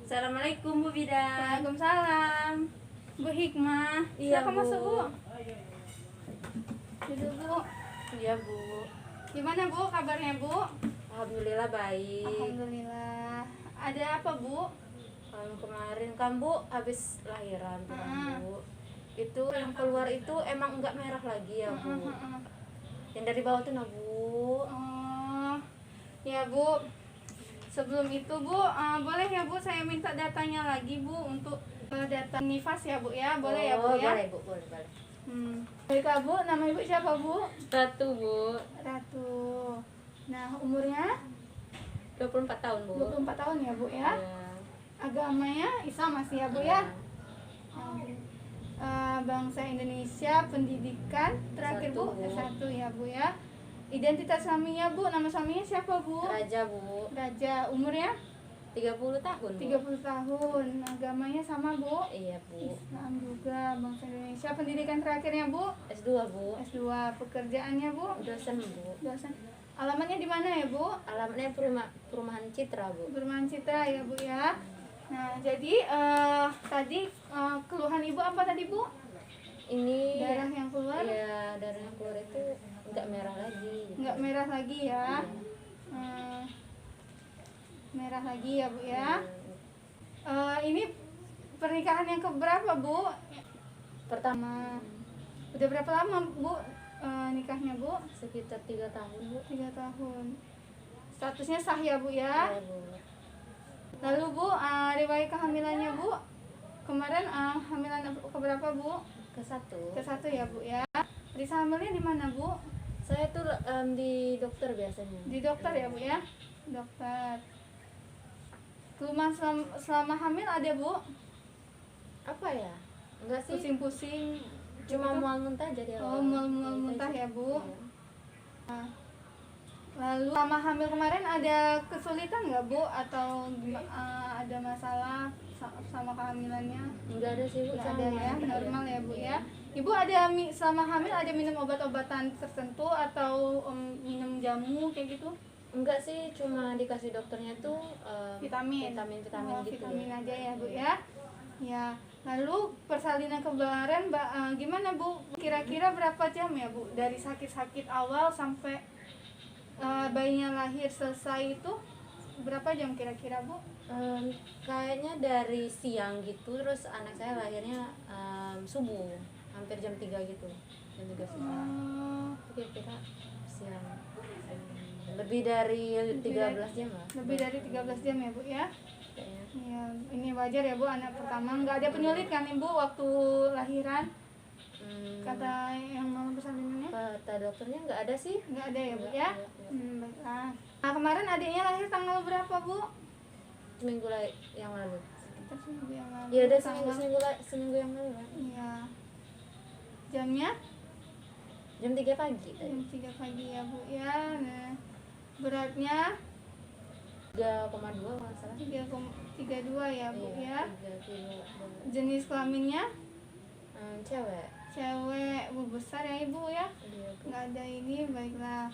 Assalamualaikum Bu Bidan. Waalaikumsalam. Bu Hikmah. Iya, Silakan Bu. masuk, Bu. Duduk, Bu. Iya Bu. Gimana, Bu? Kabarnya, Bu? Alhamdulillah baik. Alhamdulillah. Ada apa, Bu? Kemarin kan Bu habis lahiran tuh kan, Ah. Bu. Itu yang keluar itu emang enggak merah lagi ya Bu. Heeh. Yang dari bawah tuh nah Bu. Oh, ya, Bu. Sebelum itu, Bu, boleh ya, Bu, saya minta datanya lagi, Bu, untuk data nifas ya, Bu ya. Boleh ya, Bu ya? Boleh Bu, boleh. Baiklah, Bu. Nama Ibu siapa, Bu? Satu Bu. Ratu. Nah, umurnya 24 tahun Bu. 24 tahun ya, Bu ya. Iya. Agamanya Islam masih ya, Bu ya. Bangsa Indonesia, pendidikan terakhir, Satu, Bu, Bu. S1 ya, Bu ya. Identitas suaminya, Bu, nama suaminya siapa, Bu? Raja Bu. Raja. Umurnya 30 tahun Bu. 30 tahun. Agamanya sama, Bu? Iya Bu. Islam juga. Bangsa Indonesia. Pendidikan terakhirnya, Bu? S2 Bu. S2. Pekerjaannya, Bu? Dosen Bu. Dosen. Alamatnya di mana ya, Bu? Alamatnya perumahan Citra Bu. Perumahan Citra ya, Bu ya. Nah, jadi tadi keluhan Ibu apa tadi, Bu? Ini Darah yang keluar? Iya, darah yang keluar itu enggak merah lagi. Nggak merah lagi ya. Merah lagi ya, Bu ya. Ini pernikahan yang keberapa, Bu? Pertama Udah berapa lama, Bu, nikahnya, Bu? sekitar 3 tahun Bu. 3 tahun. Statusnya sah ya, Bu ya. Iya, Bu. Lalu, Bu, riwayat kehamilannya, Bu? Kemarin hamilan keberapa, Bu? Ke-1. Ke-1 ya, Bu ya. Periksa hamilnya di mana, Bu? Saya tuh di dokter biasanya. Di dokter ya, Bu ya. Dokter. Keluhan selama hamil ada, Bu? Apa ya? Enggak sih. Pusing-pusing. Cuma gitu? mual muntah jadi Oh, mual-mual muntah ya, Bu. Iya. Nah, lalu selama hamil kemarin ada kesulitan nggak, Bu? Atau ada masalah sama kehamilannya? Enggak ada sih Bu. Nggak sama. ada ya, normal ya, Bu ya. Ibu ada selama hamil ada minum obat-obatan tertentu atau minum jamu kayak gitu? Enggak sih, cuma dikasih dokternya tuh Vitamin. vitamin Oh, gitu vitamin ya. aja ya, Bu ya. Ya. Lalu persalinan kemarin, gimana, Bu? Kira-kira berapa jam ya, Bu? Dari sakit-sakit awal sampai bayinya lahir selesai itu berapa jam kira-kira, Bu? Kayaknya dari siang gitu, terus anak saya lahirnya subuh, hampir jam 3 gitu. Jam 3 subuh. Itu kira-kira siang. Lebih dari 13 jam lah. Lebih dari 13 jam ya, Bu ya. Kayaknya. Ya, ini wajar ya, Bu, anak pertama. Nggak ada penyulit kan, Ibu, waktu lahiran? Kata yang mau persalinannya? Kata dokternya nggak ada sih. Nggak ada ya, Bu Nggak, ya? nggak. Baiklah. Nah, kemarin adiknya lahir tanggal berapa, Bu? Seminggu yang lalu. Sekitar seminggu yang lalu. Ya udah Tanggal- seminggu yang lalu kan. Iya. Jamnya? Jam 3 pagi tadi. Jam 3 pagi ya, Bu ya. Nah, beratnya 3,2 kalau nggak salah. 3,32 ya, Bu ya. 3 kilo. Jenis kelaminnya Cewek. cewek. Bu, besar ya, Ibu ya. Iya, Bu. Nggak ada ini, baiklah.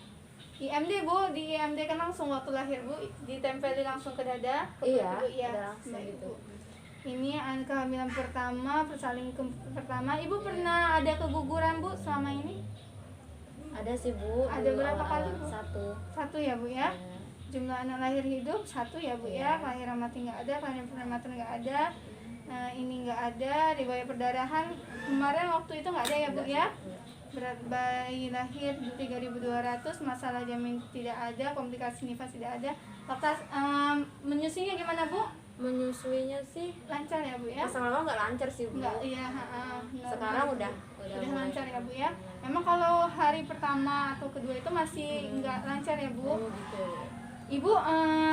IMD, Bu, di IMD kan langsung waktu lahir, Bu, ditempeli langsung ke dada, ke Iya, perut, Ibu, ya. ada langsung Baik, gitu. Bu. Ini kehamilan pertama, pertama. Ibu pernah ada keguguran, Bu, selama ini? Ada sih Bu. Ada dulu berapa kali, awal-awal. Bu? Satu. Ya, Bu ya. Iya. Jumlah anak lahir hidup 1 ya, Bu ya. Iya. Kelahiran mati nggak ada, kelahiran prematur nggak ada. Nah, ini nggak ada. Riwayat perdarahan kemarin waktu itu nggak ada ya, Bu ya. Berat bayi lahir 3.200, masalah janin tidak ada, komplikasi nifas tidak ada. Lantas menyusuinya gimana, Bu? Menyusuinya sih Lancar ya, Bu ya? pas awal nggak lancar sih Bu. Nggak, iya. Normal. Sekarang udah Udah mulai. lancar ya, Bu ya. Emang kalau hari pertama atau kedua itu masih nggak lancar ya, Bu? Oh, gitu. Ibu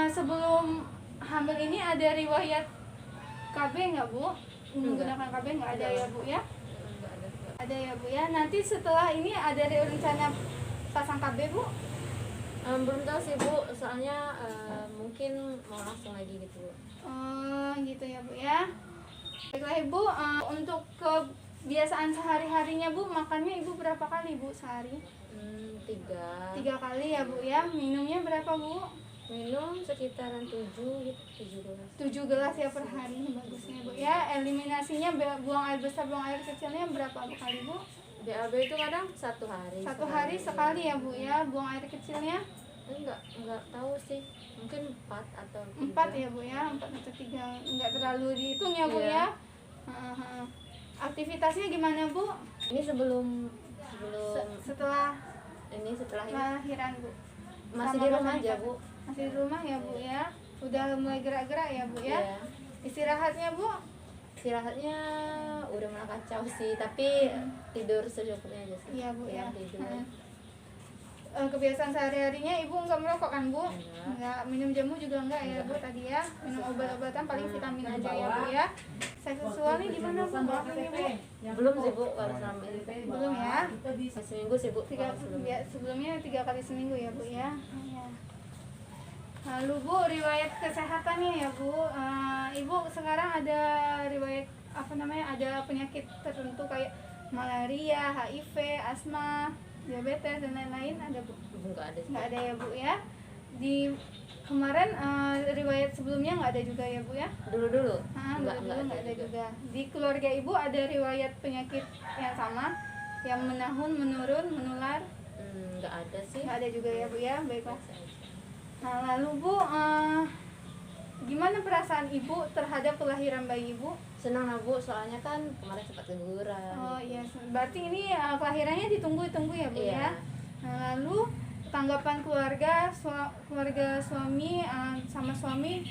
sebelum hamil ini ada riwayat KB nggak, Bu? Menggunakan KB nggak ada ya, Bu ya? Nggak ada. Ada ya, Bu ya. Nanti setelah ini ada rencana pasang KB, Bu? Belum tahu sih Bu, soalnya mungkin mau langsung lagi gitu Bu. Oh, gitu ya, Bu ya. Baiklah, Ibu, untuk kebiasaan sehari-harinya, Bu, makannya Ibu berapa kali, Bu, sehari? 3. 3 kali ya Bu ya. Minumnya berapa Bu? Minum sekitaran 7 gitu, 7 gelas. 7 gelas ya per hari. Bagusnya Bu ya. Eliminasinya buang air besar, buang air kecilnya berapa kali Bu? BAB itu kadang 1 hari. 1 hari sekali ya Bu ya. Buang air kecilnya Enggak tahu sih, mungkin 4 atau 3. 4 ya Bu ya, 4 atau 3. Enggak terlalu dihitung ya Bu Iya. ya. Aktivitasnya gimana Bu? Ini sebelum Setelah ini setelah ini lahiran Bu? masih Sama di rumah masa aja nikah? Bu. Masih di rumah ya Bu ya. Udah mulai gerak-gerak ya Bu ya. Iya. Istirahatnya Bu? Istirahatnya udah mulai kacau sih, tapi tidur secukupnya aja sih. Iya Bu ya. Tidur. Kebiasaan sehari-harinya Ibu enggak merokok kan Bu? Enggak. Enggak. Minum jamu juga enggak ya Bu tadi ya? Minum obat-obatan paling vitamin aja ya Bu ya. Seks seksualnya gimana Bu? Berapa nih Bu? Belum sih Bu, kalau selama ini. Belum ya? Seminggu sih Bu. Sebelumnya 3 kali seminggu ya Bu ya. Iya. Lalu Bu, riwayat kesehatannya ya Bu. Ibu sekarang ada riwayat ada penyakit tertentu kayak malaria, HIV, asma, diabetes dan lain-lain ada Bu? Enggak ada sih. Nggak ada ya Bu ya. Di kemarin riwayat sebelumnya nggak ada juga ya Bu ya? Dulu-dulu. Dulu nggak ada juga. Di keluarga Ibu ada riwayat penyakit yang sama, yang menahun, menurun, menular? Enggak ada sih. Nggak ada juga ya Bu ya. Baiklah. Biasa aja. Nah lalu Bu, gimana perasaan Ibu terhadap kelahiran bayi Ibu? Senang lah Bu, soalnya kan kemarin sempat keguguran. Oh iya, berarti ini kelahirannya ditunggu-tunggu ya Bu Iya. ya. Nah lalu tanggapan keluarga suami sama suami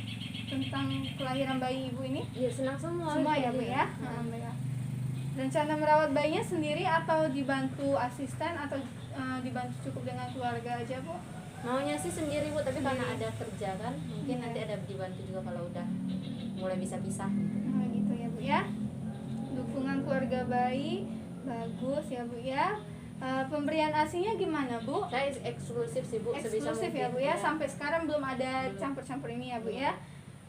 tentang kelahiran bayi Ibu ini? Iya, senang semua. Semua ya Bu ya. Baik. Rencana merawat bayinya sendiri atau dibantu asisten atau dibantu cukup dengan keluarga aja Bu? Maunya sih sendiri Bu, tapi karena Sendiri. ada kerja kan, mungkin Iya. nanti ada dibantu juga kalau udah mulai bisa pisah. Nah, gitu ya Bu ya. Dukungan keluarga bayi bagus ya Bu ya. Pemberian ASINya gimana Bu? Saya eksklusif sih Bu, sebisa Eksklusif mungkin. ya Bu ya. Sampai sekarang belum ada campur-campur ini ya Bu ya.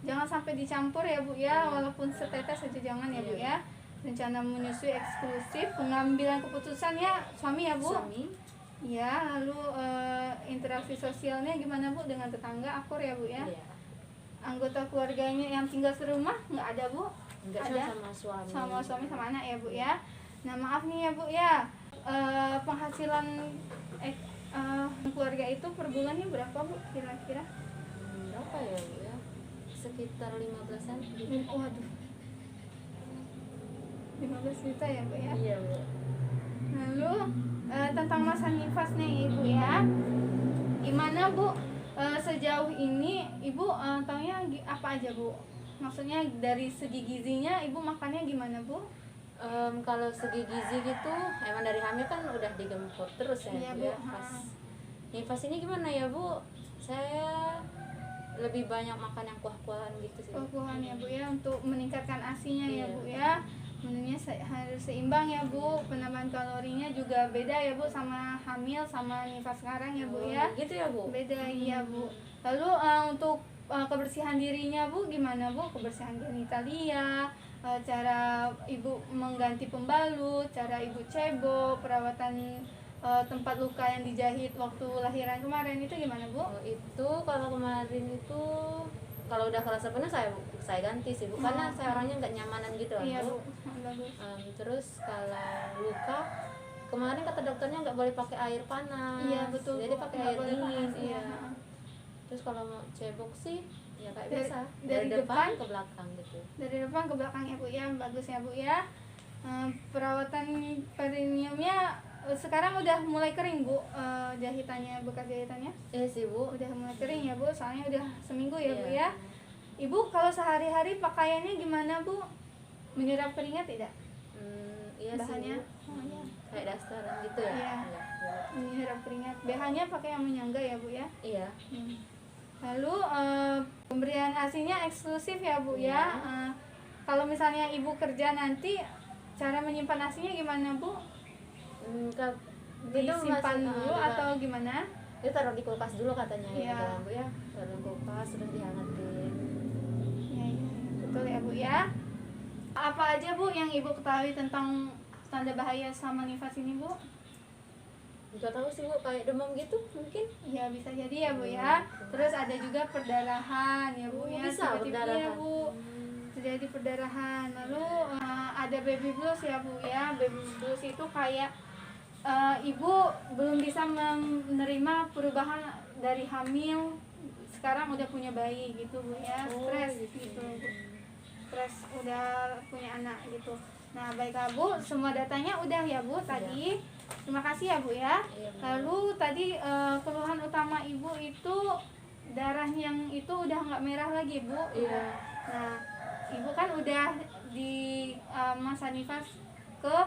Jangan sampai dicampur ya Bu ya, walaupun setetes saja jangan ya Bu ya. Rencana menyusui eksklusif, pengambilan keputusannya suami ya Bu. Suami. Ya, lalu interaksi sosialnya gimana Bu dengan tetangga, akur ya Bu ya. Iya. Anggota keluarganya yang tinggal serumah nggak ada Bu? Enggak Ada? sama suami. Sama suami sama anak ya Bu ya. Nah maaf nih ya Bu ya, penghasilan keluarga itu per bulannya berapa Bu kira-kira? Berapa ya Bu ya? Sekitar 15-an gitu. Waduh, 15 juta ya Bu ya. Iya Bu. Lalu tentang masa nifas nih Ibu ya, gimana Bu? Sejauh ini Ibu taunya apa aja Bu? Maksudnya dari segi gizinya Ibu makannya gimana Bu? Kalau segi gizi gitu, emang dari hamil kan udah digempur terus ya, Iya, Bu Bu. ya. Pas nifas ini gimana ya Bu? Saya lebih banyak makan yang kuah-kuahan gitu sih. Kuah-kuahan ya Bu ya, untuk meningkatkan asinya ya Iya. Bu ya. Menunya harus seimbang ya Bu. Penambahan kalorinya juga beda ya Bu sama hamil sama nifas sekarang ya Bu ya. Gitu ya Bu. Beda iya Bu. Lalu untuk kebersihan dirinya Bu gimana Bu? Kebersihan genitalia, cara Ibu mengganti pembalut, cara Ibu cebok, perawatan tempat luka yang dijahit waktu lahiran kemarin itu gimana Bu? Itu kalau kemarin itu kalau udah kerasa penuh saya ganti sih Bu, karena saya orangnya nggak nyamanan gitu lah Iya Bu. Bu, bagus. Terus kalau luka kemarin kata dokternya nggak boleh pakai air panas. Iya betul Jadi Bu, pakai nggak air boleh dingin. panas, Iya. iya. Terus kalau mau cebok sih ya kayak Dari- biasa dari depan depan ke belakang gitu. Dari depan ke belakang ya Bu ya, bagus ya Bu ya. Perawatan perineumnya sekarang udah mulai kering Bu, jahitannya, bekas jahitannya Iya sih Bu. udah mulai kering ya Bu, soalnya udah seminggu ya Bu Iya. ya. Ibu kalau sehari-hari pakaiannya gimana Bu? Menyerap keringat tidak? Iya Bahannya? sih Bu. Oh, iya. Kayak dasteran gitu ya. Iya. Menyerap keringat. BH-nya pakai yang menyangga ya Bu ya. Iya. Lalu pemberian ASINya eksklusif ya Bu ya. Kalau misalnya Ibu kerja nanti, cara menyimpan ASINya gimana Bu? Disimpan dulu atau gimana? Itu taruh di kulkas dulu katanya Iya. ya Bu ya. Taruh di kulkas terus dihangatin. Ya, betul ya Bu ya. Apa aja Bu yang Ibu ketahui tentang tanda bahaya selama nifas ini Bu? Nggak tahu sih Bu, kayak demam gitu mungkin. Ya bisa jadi ya Bu ya. Terus ada juga perdarahan ya Bu ya. Bisa Tiba-tiba perdarahan. ya Bu terjadi perdarahan. Lalu ada baby blues ya Bu ya. Baby blues itu kayak ibu belum bisa menerima perubahan dari hamil, sekarang udah punya bayi gitu Bu ya. Stres gitu Bu. Stres udah punya anak gitu. Nah baiklah Bu, semua datanya udah ya Bu tadi. Terima kasih ya Bu ya. Lalu tadi keluhan utama ibu itu darah yang itu udah nggak merah lagi Bu. Iya. Nah ibu kan udah di Mas Hanifah ke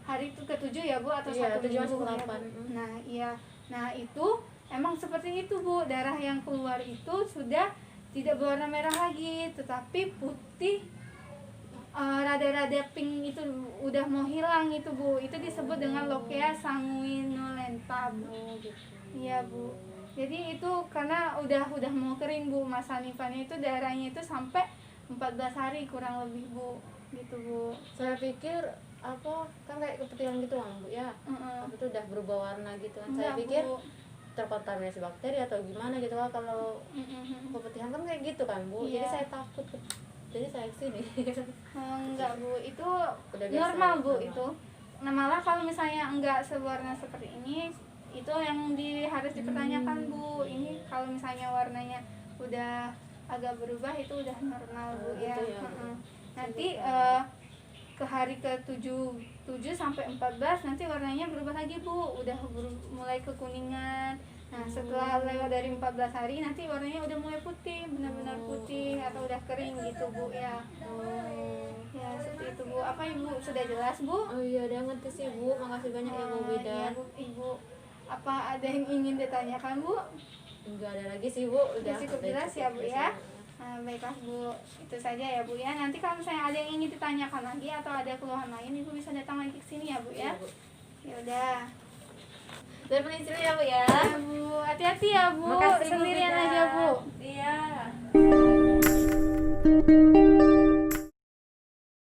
hari ke-7 ya Bu, atau Iya, 1 7 minggu masuk ya, Bu? 8. Nah iya, nah itu emang seperti itu Bu, darah yang keluar itu sudah tidak berwarna merah lagi, tetapi putih, rada-rada pink itu udah mau hilang itu Bu. Itu disebut dengan lochia sanguinolenta Bu. Iya Bu. Jadi itu karena udah mau kering Bu, Mas Hanifahnya itu darahnya itu sampai 14 hari kurang lebih Bu, gitu Bu. Saya pikir apa kan kayak keputihan gitu kan Bu ya. Apa tuh udah berubah warna gitu kan. Saya Enggak, pikir Bu. terkontaminasi bakteri atau gimana gitu kan, kalau keputihan kan kayak gitu kan Bu. Jadi Iya. saya takut, jadi saya kesini. Enggak Bu, itu Udah biasa, normal Bu normal. itu. Nah malah kalau misalnya enggak sewarna seperti ini, itu yang harus dipertanyakan Bu. Ini kalau misalnya warnanya udah agak berubah itu udah normal Bu ya. Gitu ya, Bu. Nanti ke hari ke-7 sampai 14 nanti warnanya berubah lagi Bu, udah mulai kekuningan. Nah setelah lewat dari 14 hari nanti warnanya udah mulai putih, benar-benar putih atau udah kering gitu Bu ya. Ya seperti itu Bu. Apa Ibu sudah jelas Bu? Oh iya, dia ngerti sih Bu. Makasih banyak ya Bu Iya, Bidan. Bu. Ibu apa ada yang ingin ditanyakan Bu? Enggak ada lagi sih Bu. Udah cukup jelas ya Bu ya. Nah, baiklah Bu, itu saja ya Bu ya. Nanti kalau misalnya ada yang ingin ditanyakan lagi atau ada keluhan lain, Ibu bisa datang lagi ke sini ya Bu ya. Ya udah. Saya permisi dulu ya Bu ya. Ya Bu, hati-hati ya Bu. Makasih, Bu, Sendirian Bida. aja